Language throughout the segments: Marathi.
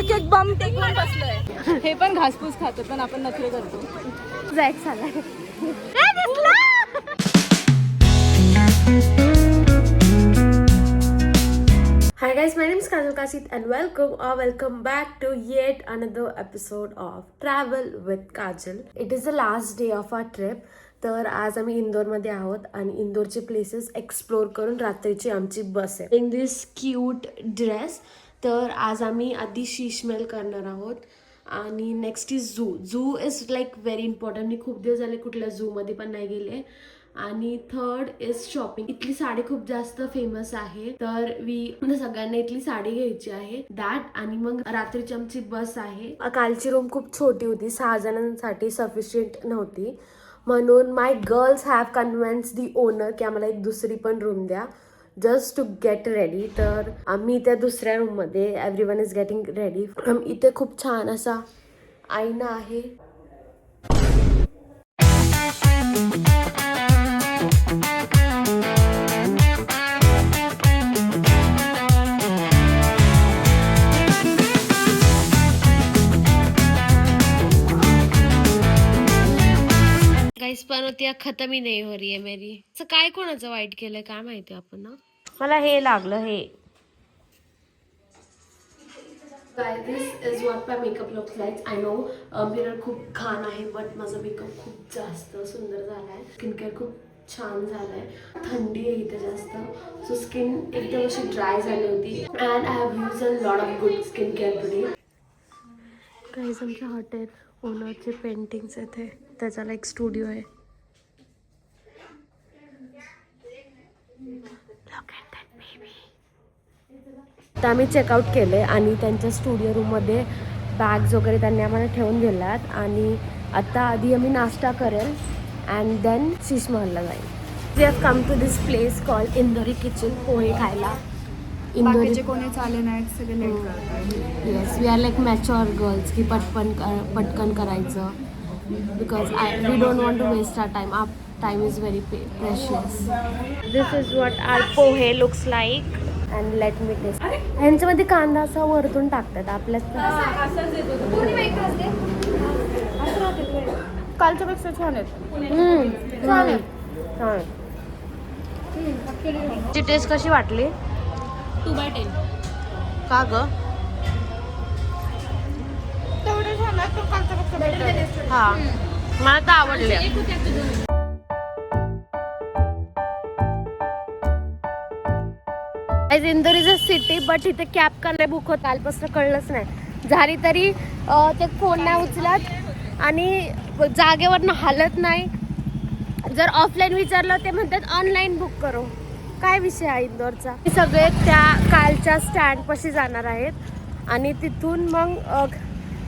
एक एक बम टेकून बसलोय. हे पण घासपूस खातो पण आपण नखरे करतो. जॅक झालाय. Hi guys, my name is Kajal Kasit and welcome back to yet another episode of Travel with Kajal. It is the last day of our trip. तर आज आम्ही इंदोरमध्ये आहोत आणि इंदोरचे प्लेसेस एक्सप्लोर करून रात्रीची आमची बस आहे. In this cute dress. तर आज आम्ही आधी शीशमेल करणार आहोत आणि next is zoo is like very important. मी खूप दिवस झाले कुठल्या झूमध्ये पण नाही गेले. आणि थर्ड इज शॉपिंग. इथली साडी खूप जास्त फेमस आहे तर सगळ्यांना इथली साडी घ्यायची आहे दॅट. आणि मग रात्रीची आमची बस आहे. कालची रूम खूप छोटी होती, 6 जणांसाठी सफिशियंट नव्हती म्हणून my girls have convince the owner की आम्हाला एक दुसरी पण रूम द्या जस्ट टू गेट रेडी. तर आम्ही त्या दुसऱ्या रूममध्ये एव्हरीवन इज गेटिंग रेडी. इथे खूप छान असा आईना आहे. गाइस पनोतिया खत्म ही नहीं हो रही है मेरी. असं काय कोणाचं वाईट केलंय काय माहिती आपण ना. मला हे लागलं हे. Guys, this is what my makeup looks like. I know mirror खूप घाण आहे बट माझा मेकअप खूप जास्त सुंदर झालाय. स्किन केअर खूप छान झालाय. थंडी आहे इथे जास्त सो स्किन एकदम अशी ड्राय झाली होती and I have use a lot of good skin care today. Guys आमच्या हॉटेल ओनरचे पेंटिंग्स आहेत. त्याचा एक स्टुडिओ आहे. तर आम्ही चेकआउट केले आणि त्यांच्या स्टुडिओ रूममध्ये बॅग्स वगैरे त्यांनी आम्हाला ठेवून दिल्यात. आणि आता आधी आम्ही नाश्ता करेल अँड देन शीश महलला जाईल. We have come to this place called Indori kitchen. Pohe खायला. इंदोरी कोणीच आले नाहीत, सगळे लेट करतात. Yes we are like mature girls की पटकन करायचं because we don't want to waste our time. Our time is very precious. This is what our pohe looks like and let me taste. ह्यांच्यामध्ये कांदा असा वरतून टाकतात आपल्यात. कालच्या पेक्षा छान आहेत. ची टेस्ट कशी वाटली? 2/10. का ग? तेवढे छान आहेत पण कालच्या पेक्षा बेटर. हा मला तर आवडले. Indore is a city but इथे कॅब का नाही बुक होत कालपासून कळलंच नाही. झाली तरी ते फोन नाही उचलत आणि जागेवरनं हालत नाही. जर ऑफलाईन विचारलं ते म्हणतात ऑनलाईन बुक करो. काय विषय आहे इंदोरचा. सगळे त्या कालच्या स्टँडपाशी जाणार आहेत आणि तिथून मग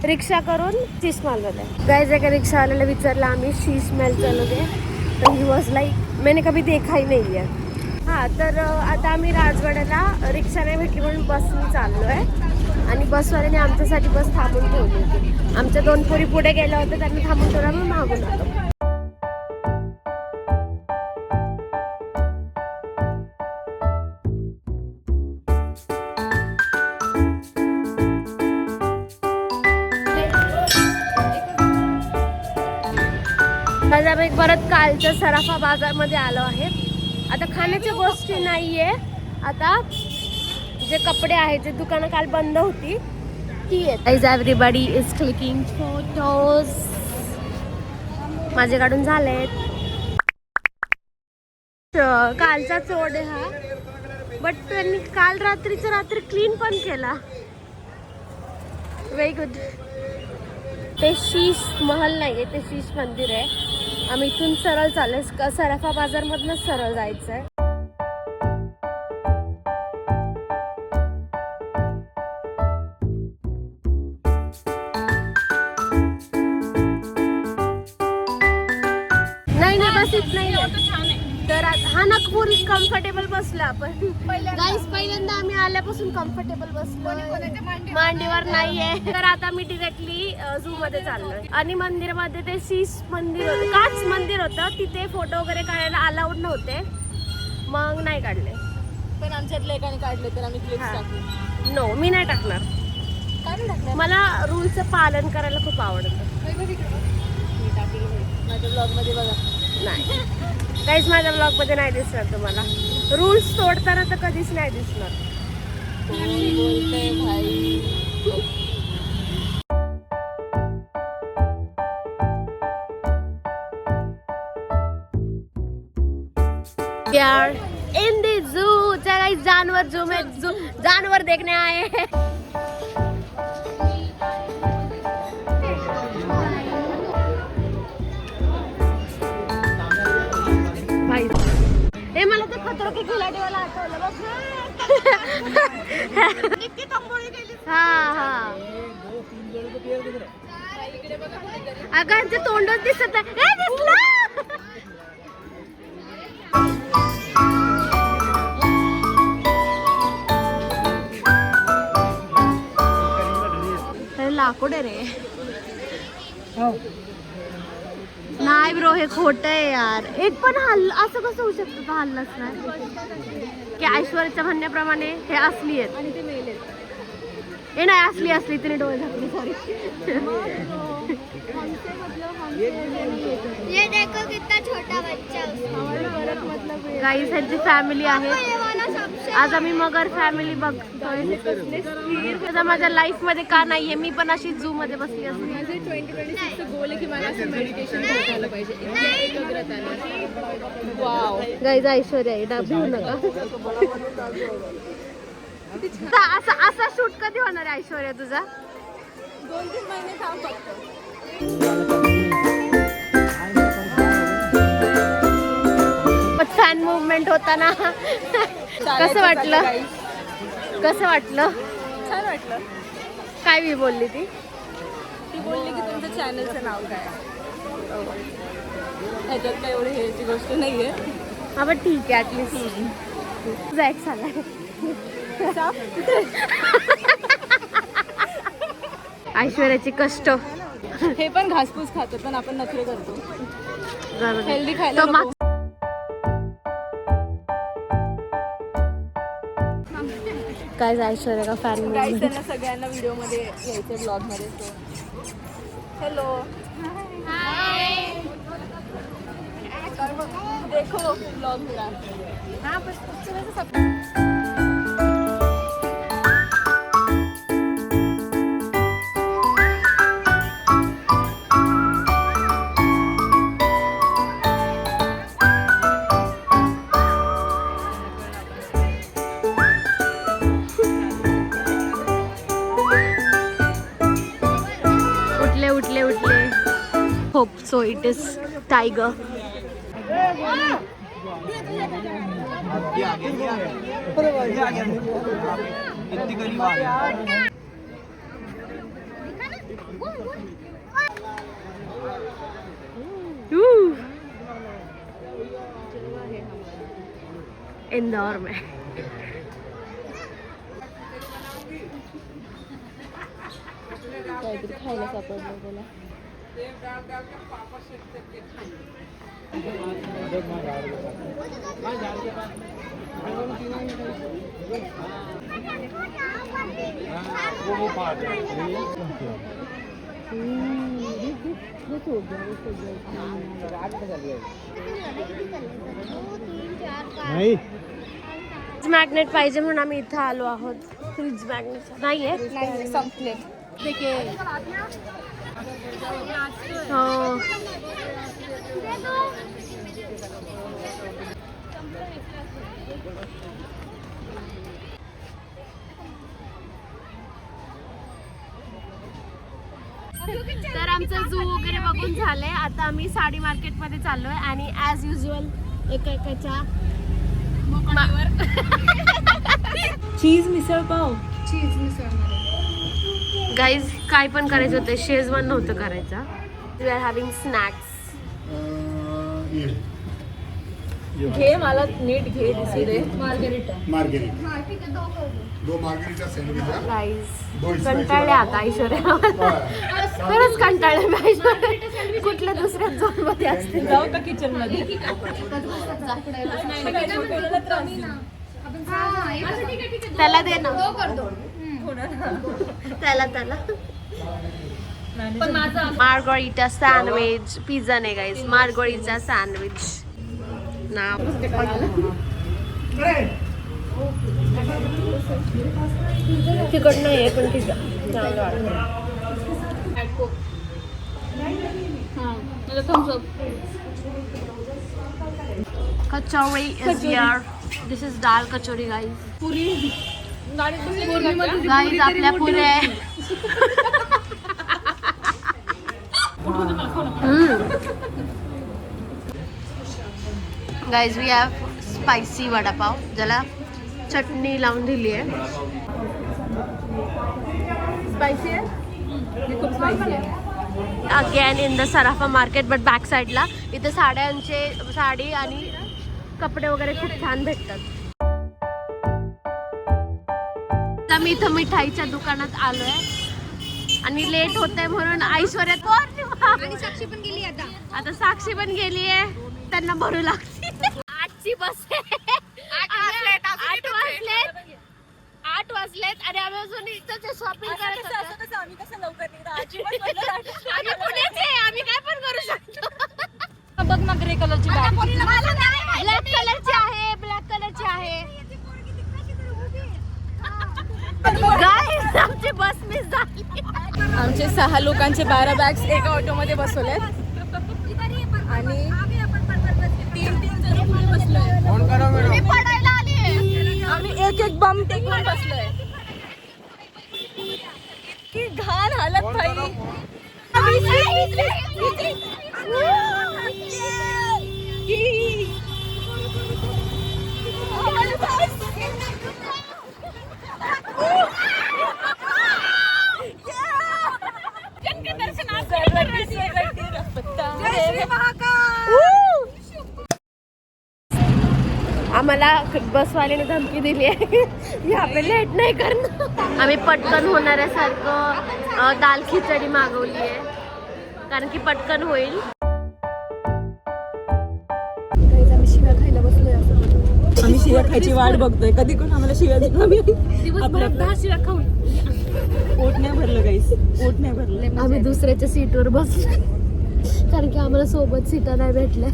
रिक्षा करून शीश महलला जाईल. गाइस एका रिक्षावाल्याला विचारलं आम्ही शीश महल चलोगे तर ही वॉज लाईक मैंने कभी देखा ही नाही आहे. हां तर आता आम्ही राजवाड्याला रिक्षा नाही भेटली म्हणून बसने चाललो आहे आणि बसवाल्याने आमच्यासाठी बस थांबून ठेवली होती. आमच्या 2 पोरी पुढे गेल्या होत्या त्यांनी थांबून ठेवला म्हणून मागून आलो. आज आम्ही परत कालच्या सराफा बाजारमध्ये आलो आहे. आता खाण्याच्या गोष्टी नाहीये. आता जे कपडे आहेत जे दुकानं काल बंद होती ती आहेत. Everybody is clicking photos. माझे काढून झालेत. कालचा चोड आहे हा बट त्यांनी काल रात्रीच्या रात्री क्लीन पण केला. Very good. ते शीश महल नाहीये ते शीश मंदिर आहे. आम्ही इथून सरळ चाललोय. सराफा बाजारमधनंच सरळ जायचं आहे. नाही बस इथ नाही. तर हा नागपूर कम्फर्टेबल बसलो आपण. गाईस पहिल्यांदा आम्ही आल्यापासून कम्फर्टेबल बसलो. मांडीवर नाहीये. तर आता मी डिरेक्टली झू मध्ये चाललोय आणि मंदिरामध्ये ते शीश मंदिर होतं, काच मंदिर होतं. तिथे फोटो वगैरे काढायला अलाउड नव्हते मग नाही काढले. पण आमच्यातल्या एकाने काढले तर आम्ही क्लिप्स टाकू. नो मी नाही टाकणार. काय नाही टाकणार. मला रूलचं पालन करायला खूप आवडतं. माझ्या ब्लॉग मध्ये बघा. नाही काहीच माझ्या ब्लॉग मध्ये नाही दिसणार तुम्हाला. रूल्स तोडताना तर कधीच नाही दिसणार. बोलते भाई. यार इन दी जू चला जानवर जू में जानवर देखने आए हैं. भाई हे मला तर खतरो के खिलाडी वाला आठवलं बघ. हा हा अगं ते तोंडच दिसत नाही. ए, दिसलं. लाकूड आहे रे. नाही ब्रो हे खोट आहे यार. एक पण हल्ला असं कसं होऊ शकतं का हल्लाच नाही की ऐश्वर्याच्या म्हणण्याप्रमाणे हे असली आहेत आणि ते मेले. हे नाही असली तिने डोळे झाकले. सॉरी. ये देखो कितना छोटा बच्चा है उसमें. गाईस ह्यांची फॅमिली आहे. ये वाला सबसे आज आम्ही मगर फॅमिली बघतोय. आता माझ्या लाईफ मध्ये का नाहीये. मी पण अशी झू मध्ये बसली असते. माझे 2026 गोल आहे की मला असं मेडिटेशन करता आलं पाहिजे. इतक्या एकाग्रताने. वाव. गाईज ऐश्वर्या आहे भिऊ नका. असा शूट कधी होणार आहे ऐश्वर्या तुझा? 2-3 महिने थांब फक्त. फॅन मुवमेंट होता ना. कसं वाटलं? छान वाटलं. काय मी बोलली ती बोलली की तुमच्या चॅनलचं नाव काय. ह्याच्यात काय एवढी ह्याची गोष्ट नाहीये. हा पण ठीक आहे ऍटलीस्ट तुझा एक झाला. ऐश्वर्याची कष्ट. हे पण घासपूस खातो पण आपण नखरे करतो. हेल्दी खायला तो नको. काय ऐश्वर्या का फॅन गाईस त्यांना सगळ्यांना व्हिडिओ मध्ये घ्यायचं ब्लॉग मध्ये. हॅलो देखो ब्लॉग मेरा. हाँ बस सब. उठले hope so it is tiger. Indore में काहीतरी खायला सापडलं त्याला. मॅग्नेट पाहिजे म्हणून आम्ही इथं आलो आहोत. फ्रीज मॅग्नेट नाहीये. संपले. हो तर आमचं झू वगैरे बघून झालंय. आता आम्ही साडी मार्केट मध्ये चाललोय आणि ऍज युजल एकाच्या चीज मिसळ पाव. गाईज काय पण करायचं होतं. शेजवान नव्हतं करायचं. We are having snacks. घे मला नीट घे दिसू दे. मार्गेरिटा दो मार्गेरिटा सैंडविच है. गाईज कंटाळले आता ऐश्वर्या. खरंच कंटाळले मी ऐश्वर्या. कुठल्या दुसऱ्या झोन मध्ये असते. जाऊ का किचन मध्ये. त्याला दे ना. त्याला पण माझं मार्गरिटा सँडविच. पिझ्झा नाही गाईज, मार्गरिटा सँडविच नाव. तिकट नाही आहे पण ठीक आहे, चांगलं वाटतं. Kachori is here. This is dal kachori guys. Guys आपल्या पुरे guys we have spicy vada pav ज्याला चटणी लावून दिली आहे. स्पायसी आहे, खूप स्पायसी आहे. अगेन इन द सराफा मार्केट बट बॅक साईडला इथे साडी आणि कपडे वगैरे खूप छान भेटतात. आता मी इथं मिठाईच्या दुकानात आलोय आणि लेट होतंय म्हणून ऐश्वर्या साक्षी पण गेली आता साक्षी पण गेली आहे, त्यांना भरू लागते. 8ची बस आहे. 8 वाजलेत आणि आम्ही अजून इथं शॉपिंग करत होतो. आम्ही कसं लवकर आम्ही पुण्याचे आहे, आम्ही काय पण करू शकतो. बघ ना ग्रे कलरची ब्लॅक कलरची आहे, ब्लॅक कलरची आहे. गाईस आमची बस मिस झाली. आमचे 6 लोकांचे 12 बॅग्स एका ऑटोमध्ये बसवलेत आणि 3 जण पुढे बसलोय. मी पडायला आली आहे. आम्ही एक बम टेकून बसलोय. इतकी घाण हालत भाई. आम्हाला बसवाल्याने धमकी दिली आहे यहाँ पे लेट नाही करणार. आम्ही पटकन होणाऱ्यासारखं दाल खिचडी मागवली आहे कारण की पटकन होईल. आम्ही शिव्या खायची वाट बघतोय, कधी कोण आम्हाला शिव्या देतो. शिव्या खाऊन पोट नाही भरलं गाईस, पोट नाही भरलं. आम्ही दुसऱ्याच्या सीटवर बसलो कारण की आम्हाला सोबत सीटा नाही भेटल्या.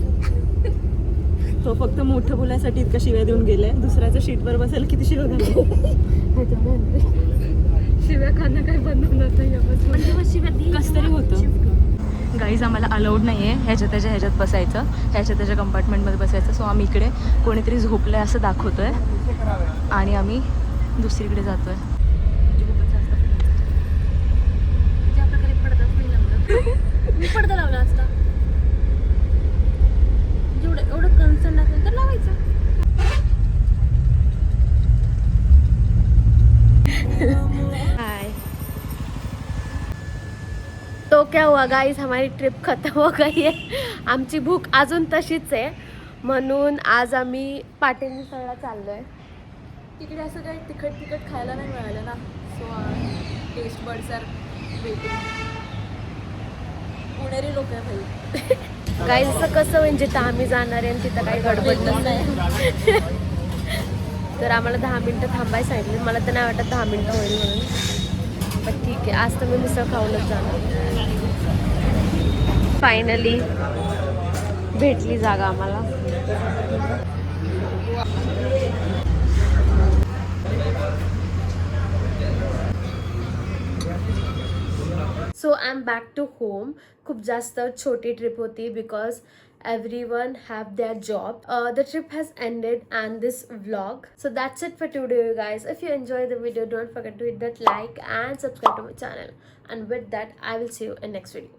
तो फक्त मोठं बोलायसाठी इतका शिव्या देऊन गेलाय. दुसऱ्याच्या सीटवर बसायला किती शिव्या घालतो. शिव्या खाणं काय बंद होणार नाही. कसं तरी होतं. गाईज आम्हाला अलाउड नाही आहे ह्याच्यात बसायचं, ह्याच्या कंपार्टमेंटमध्ये बसायचं. सो आम्ही इकडे कोणीतरी झोपलंय असं दाखवतोय आणि आम्ही दुसरीकडे जातोय. मी पडदा लावला असता. एवढं कन्सर्न असेल तर लावायचं. हाय. तो क्या हुआ गाइस, हमारी ट्रिप खत्म हो गई है. आमची भूक अजून तशीच आहे म्हणून आज आम्ही पाटील मिसळला चाललोय. तिकडे असं काही तिखट खायला नाही मिळालं ना. So taste buds are waiting. पुणेरी लोक आहे भाई. गाईज असं कसं म्हणजे तर आम्ही जाणार आहे आणि तिथं काही गडबड नाही. तर आम्हाला 10 मिनटं थांबायला सांगितलं. मला तर नाही वाटत 10 मिनटं होईल म्हणून, पण ठीक आहे. आज तर मी मिसळ खाऊनच जाणार. फायनली भेटली जागा आम्हाला. So I am back to home. खूप जास्त छोटी ट्रिप होती because everyone have their job. The trip has ended and this vlog. So that's it for today, you guys. If you enjoyed the video, don't forget to hit that like and subscribe to my channel. And with that, I will see you in next video.